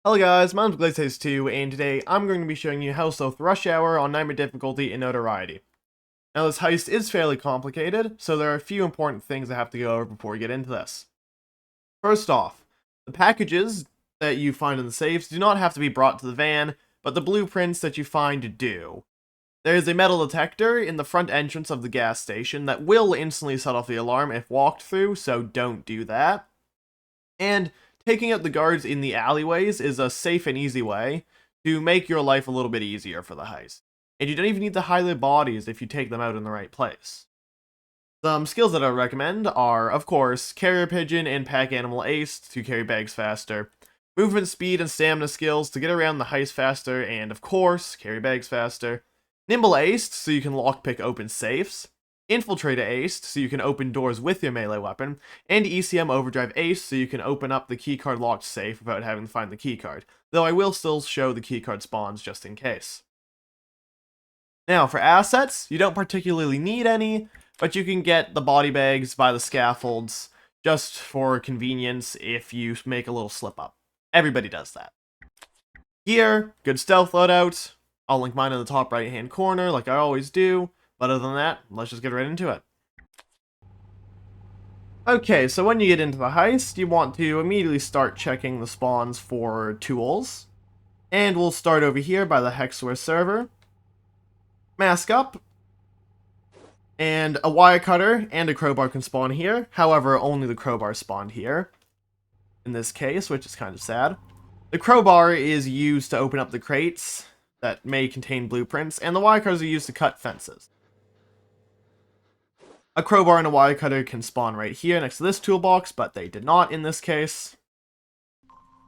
Hello guys, my name is Heist2, and today I'm going to be showing you how to stealth Rush Hour on Nightmare difficulty in Notoriety. Now this heist is fairly complicated, so there are a few important things I have to go over before we get into this. First off, the packages that you find in the safes do not have to be brought to the van, but the blueprints that you find do. There is a metal detector in the front entrance of the gas station that will instantly set off the alarm if walked through, so don't do that. And taking out the guards in the alleyways is a safe and easy way to make your life a little bit easier for the heist. And you don't even need to hide their bodies if you take them out in the right place. Some skills that I recommend are, of course, Carrier Pigeon and Pack Animal Ace to carry bags faster, movement speed and stamina skills to get around the heist faster, and of course, carry bags faster, Nimble Ace so you can lockpick open safes, Infiltrator Ace so you can open doors with your melee weapon, and ECM Overdrive Ace so you can open up the keycard locked safe without having to find the keycard, though I will still show the keycard spawns just in case. Now, for assets, you don't particularly need any, but you can get the body bags by the scaffolds just for convenience if you make a little slip up. Everybody does that. Gear, good stealth loadout. I'll link mine in the top right hand corner like I always do, but other than that, let's just get right into it. Okay, so when you get into the heist, you want to immediately start checking the spawns for tools. And we'll start over here by the Hexware server. Mask up. And a wire cutter and a crowbar can spawn here. However, only the crowbar spawned here. In this case, which is kind of sad. The crowbar is used to open up the crates that may contain blueprints, and the wire cutters are used to cut fences. A crowbar and a wire cutter can spawn right here next to this toolbox, but they did not in this case.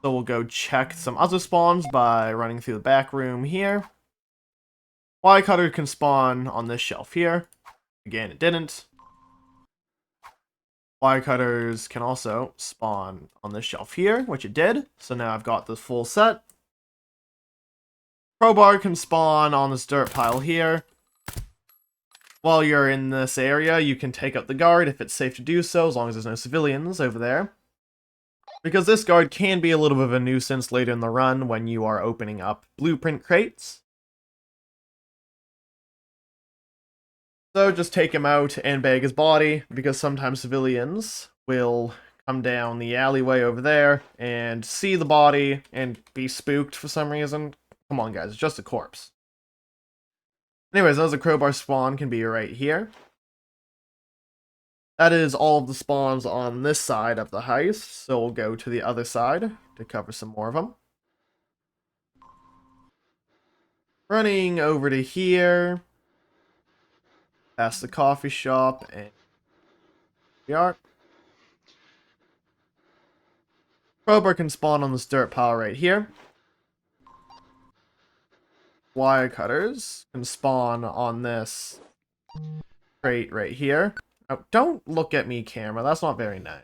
So we'll go check some other spawns by running through the back room here. Wire cutter can spawn on this shelf here. Again, it didn't. Wire cutters can also spawn on this shelf here, which it did. So now I've got the full set. Crowbar can spawn on this dirt pile here. While you're in this area, you can take out the guard if it's safe to do so, as long as there's no civilians over there. Because this guard can be a little bit of a nuisance later in the run when you are opening up blueprint crates. So just take him out and bag his body, because sometimes civilians will come down the alleyway over there and see the body and be spooked for some reason. Come on guys, it's just a corpse. Anyways, as a crowbar spawn can be right here. That is all of the spawns on this side of the heist, so we'll go to the other side to cover some more of them. Running over to here, past the coffee shop, and we are. Crowbar can spawn on this dirt pile right here. Wire cutters can spawn on this crate right here. Oh, don't look at me, camera. That's not very nice.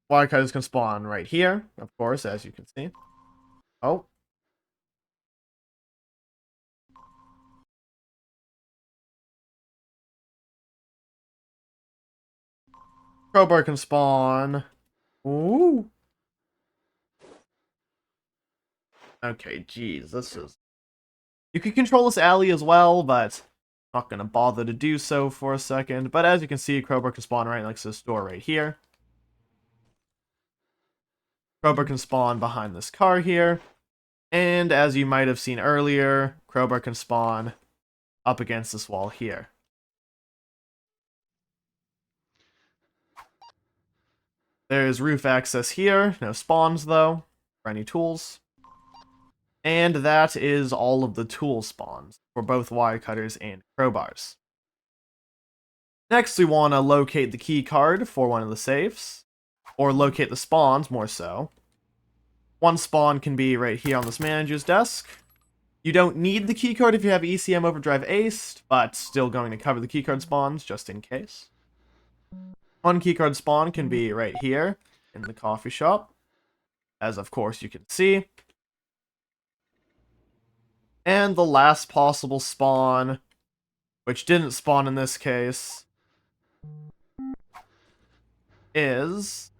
Wire cutters can spawn right here, of course, as you can see. Oh. Crowbar can spawn. Ooh. Okay, geez, this is... You can control this alley as well, but I'm not going to bother to do so for a second. But as you can see, crowbar can spawn right next to this door right here. Crowbar can spawn behind this car here. And as you might have seen earlier, crowbar can spawn up against this wall here. There's roof access here. No spawns, though, for any tools. And that is all of the tool spawns for both wire cutters and crowbars. Next, we want to locate the key card for one of the safes, or locate the spawns, more so. One spawn can be right here on this manager's desk. You don't need the keycard if you have ECM Overdrive Aced, but still going to cover the keycard spawns just in case. One keycard spawn can be right here in the coffee shop, as of course you can see. And the last possible spawn, which didn't spawn in this case, is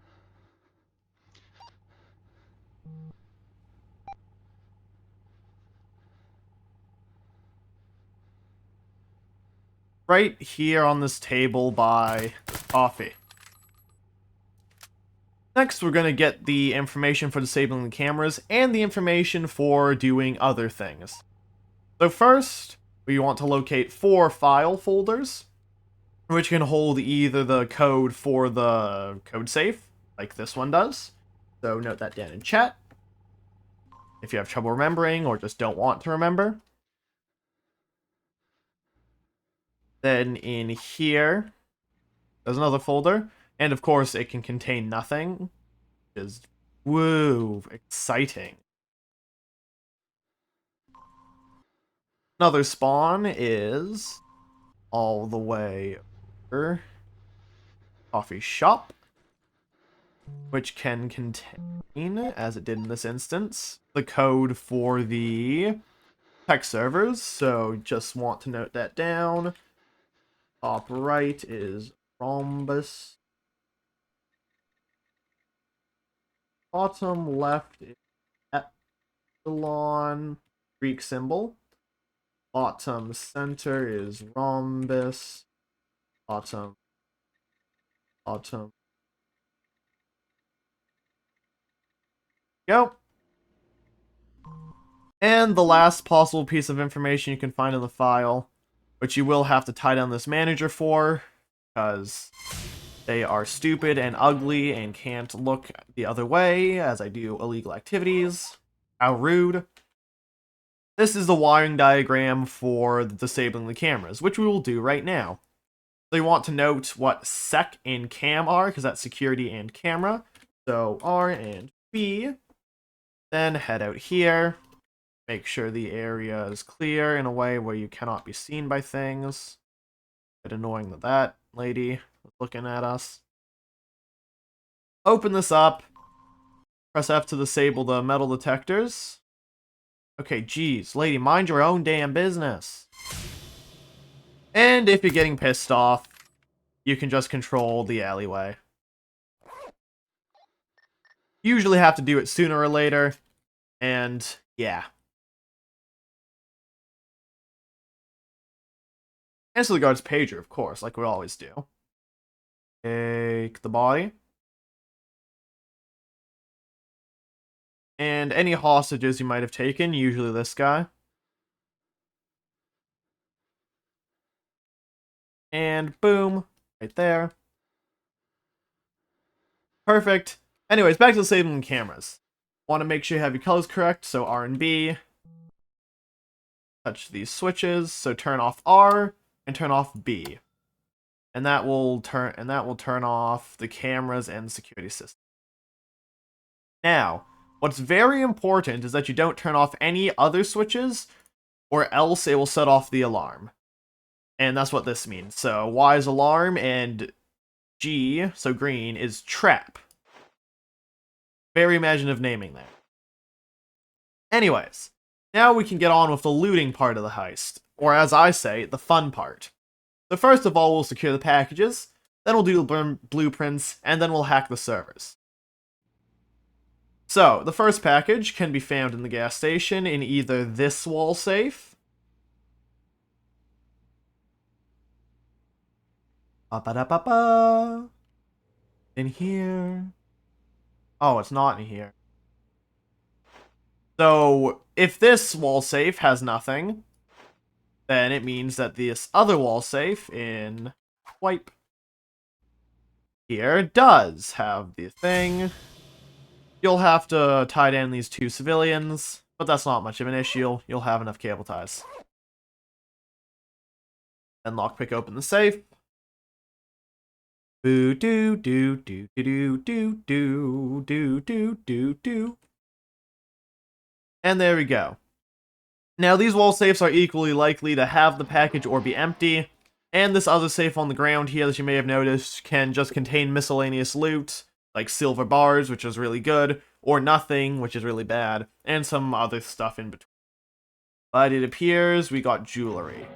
right here on this table by coffee. Next, we're going to get the information for disabling the cameras and the information for doing other things. So first, we want to locate 4 file folders, which can hold either the code for the code safe, like this one does. So note that down in chat, if you have trouble remembering or just don't want to remember. Then in here, there's another folder, and of course it can contain nothing, which is, woo, exciting. Another spawn is all the way over coffee shop, which can contain, as it did in this instance, the code for the tech servers. So just want to note that down. Top right is rhombus. Bottom left is epsilon, Greek symbol. Bottom center is rhombus. Bottom. Go. And the last possible piece of information you can find in the file, which you will have to tie down this manager for, because they are stupid and ugly and can't look the other way as I do illegal activities. How rude. This is the wiring diagram for disabling the cameras, which we will do right now. So you want to note what sec and cam are, because that's security and camera. So R and B. Then head out here. Make sure the area is clear in a way where you cannot be seen by things. A bit annoying that that lady was looking at us. Open this up. Press F to disable the metal detectors. Okay, geez, lady, mind your own damn business. And if you're getting pissed off, you can just control the alleyway. Usually have to do it sooner or later, and yeah. Answer the guard's pager, of course, like we always do. Take the body. And any hostages you might have taken, usually this guy. And boom, right there. Perfect. Anyways, back to disabling cameras. Want to make sure you have your colors correct, so R and B. Touch these switches, so turn off R and turn off B. And that will turn off the cameras and the security system. Now, what's very important is that you don't turn off any other switches, or else it will set off the alarm. And that's what this means. So Y is alarm, and G, so green, is trap. Very imaginative naming there. Anyways, now we can get on with the looting part of the heist, or as I say, the fun part. So first of all, we'll secure the packages, then we'll do the blueprints, and then we'll hack the servers. So, the first package can be found in the gas station in either this wall safe, in here. Oh, it's not in here. So, if this wall safe has nothing, then it means that this other wall safe in wipe here does have the thing. You'll have to tie down these 2 civilians, but that's not much of an issue. You'll have enough cable ties. Then lockpick open the safe. Boo doo doo doo doo doo doo doo doo doo doo. And there we go. Now these wall safes are equally likely to have the package or be empty, and this other safe on the ground here that you may have noticed can just contain miscellaneous loot, like silver bars, which is really good, or nothing, which is really bad, and some other stuff in between. But it appears we got jewelry.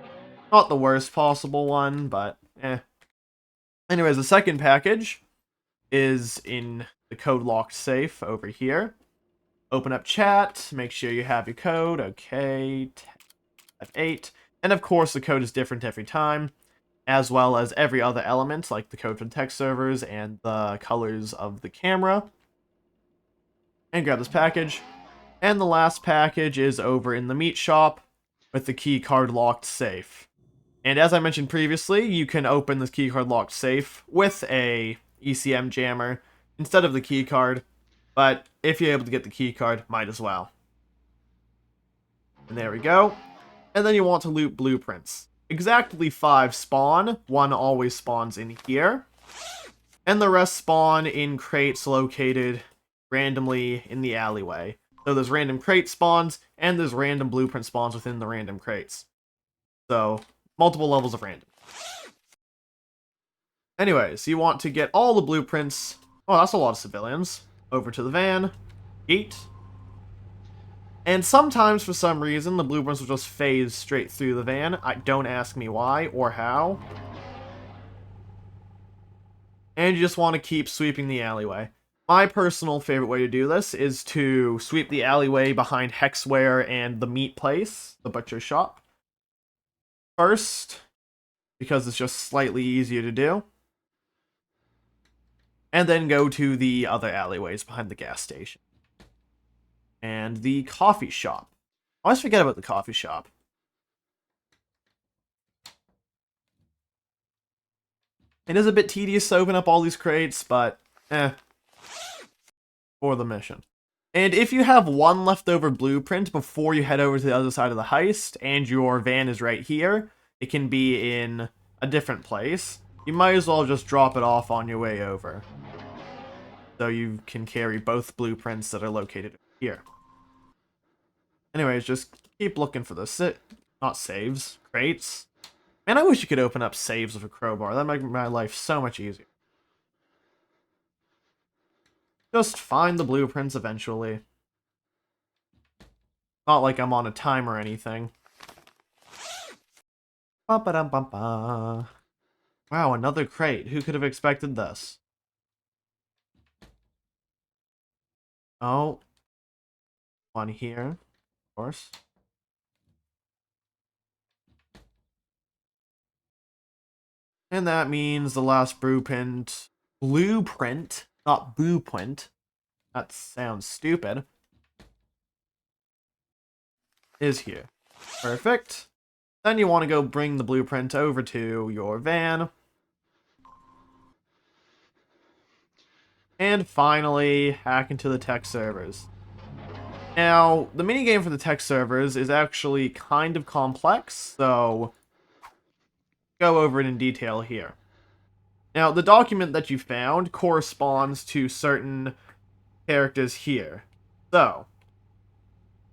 Not the worst possible one, but eh. Anyways, the second package is in the code locked safe over here. Open up chat, make sure you have your code. Okay, 8. And of course, the code is different every time, as well as every other element, like the code for the text servers and the colors of the camera. And grab this package. And the last package is over in the meat shop with the keycard locked safe. And as I mentioned previously, you can open this keycard locked safe with a ECM jammer instead of the keycard, but if you're able to get the keycard, might as well. And there we go. And then you want to loot blueprints. Exactly 5 spawn, 1 always spawns in here, and the rest spawn in crates located randomly in the alleyway. So there's random crate spawns, and there's random blueprint spawns within the random crates. So, multiple levels of random. Anyways, you want to get all the blueprints. Oh, that's a lot of civilians. Over to the van. Eat. And sometimes, for some reason, the blueprints will just phase straight through the van. Don't ask me why or how. And you just want to keep sweeping the alleyway. My personal favorite way to do this is to sweep the alleyway behind Hexware and the meat place, the butcher shop, first, because it's just slightly easier to do. And then go to the other alleyways behind the gas station. And the coffee shop. I always forget about the coffee shop. It is a bit tedious to open up all these crates, but for the mission. And if you have 1 leftover blueprint before you head over to the other side of the heist, and your van is right here, it can be in a different place, you might as well just drop it off on your way over. So you can carry both blueprints that are located here. Anyways, just keep looking for the not saves, crates. Man, I wish you could open up saves with a crowbar. That'd make my life so much easier. Just find the blueprints eventually. Not like I'm on a time or anything. Ba-ba-dum-bum-ba. Wow, another crate. Who could have expected this? Oh. One here, of course. And that means the last blueprint, not blueprint, that sounds stupid, is here. Perfect. Then you want to go bring the blueprint over to your van. And finally, hack into the tech servers. Now, the minigame for the tech servers is actually kind of complex, so go over it in detail here. Now, the document that you found corresponds to certain characters here. So,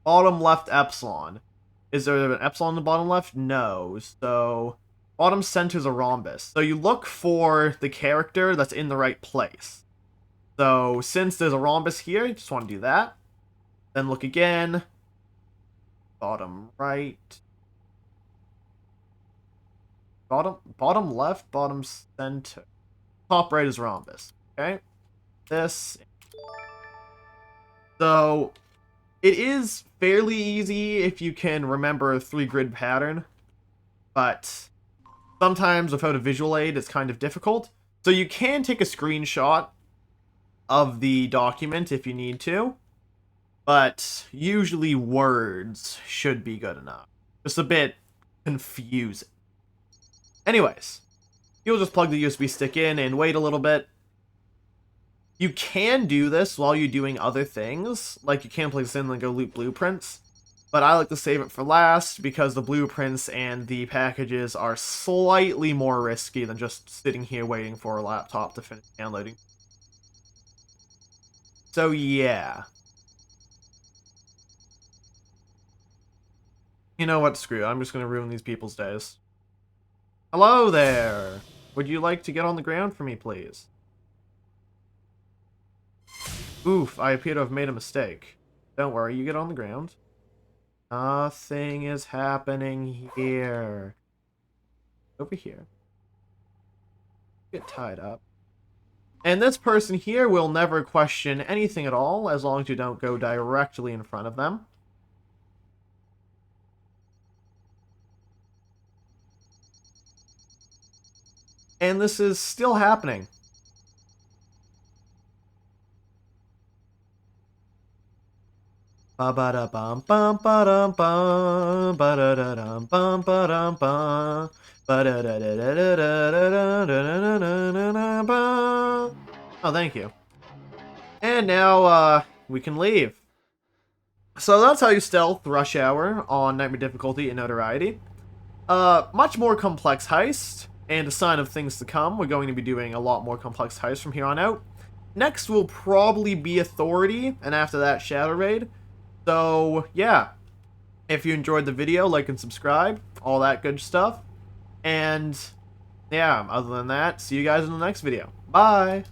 bottom left epsilon. Is there an epsilon in the bottom left? No. So, bottom center is a rhombus. So you look for the character that's in the right place. So, since there's a rhombus here, you just want to do that. Then look again. Bottom right. Bottom left, bottom center. Top right is rhombus. Okay? This. So, it is fairly easy if you can remember a 3-grid pattern, but sometimes without a visual aid, it's kind of difficult. So you can take a screenshot of the document if you need to, but usually words should be good enough. Just a bit confusing. Anyways, you'll just plug the USB stick in and wait a little bit. You can do this while you're doing other things, like you can plug this in and go loot blueprints, but I like to save it for last because the blueprints and the packages are slightly more risky than just sitting here waiting for a laptop to finish downloading. So yeah. You know what, screw it. I'm just going to ruin these people's days. Hello there! Would you like to get on the ground for me, please? Oof, I appear to have made a mistake. Don't worry, you get on the ground. Nothing is happening here. Over here. Get tied up. And this person here will never question anything at all, as long as you don't go directly in front of them. And this is still happening. Ba ba da bum bum ba dum bum ba da da dum bum ba dum bum ba da da da da da da da da da da da. Oh, thank you. And now we can leave. So that's how you stealth Rush Hour on Nightmare difficulty in Notoriety. Much more complex heist, and a sign of things to come. We're going to be doing a lot more complex heists from here on out. Next will probably be Authority, and after that, Shadow Raid. So, yeah. If you enjoyed the video, like and subscribe, all that good stuff. And, yeah, other than that, see you guys in the next video. Bye!